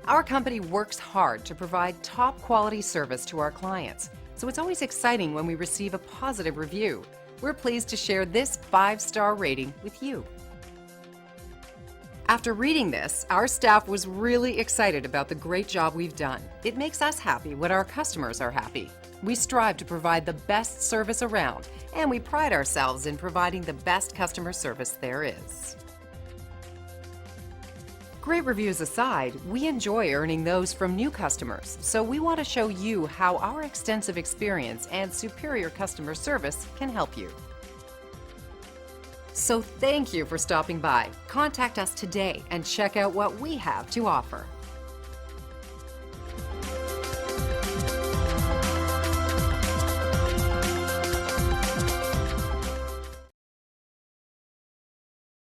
Our company works hard to provide top quality service to our clients, so it's always exciting when we receive a positive review. We're pleased to share this 5-star rating with you. After reading this, our staff was really excited about the great job we've done. It makes us happy when our customers are happy. We strive to provide the best service around, and we pride ourselves in providing the best customer service there is. Great reviews aside, we enjoy earning those from new customers, so we want to show you how our extensive experience and superior customer service can help you. So thank you for stopping by. Contact us today and check out what we have to offer.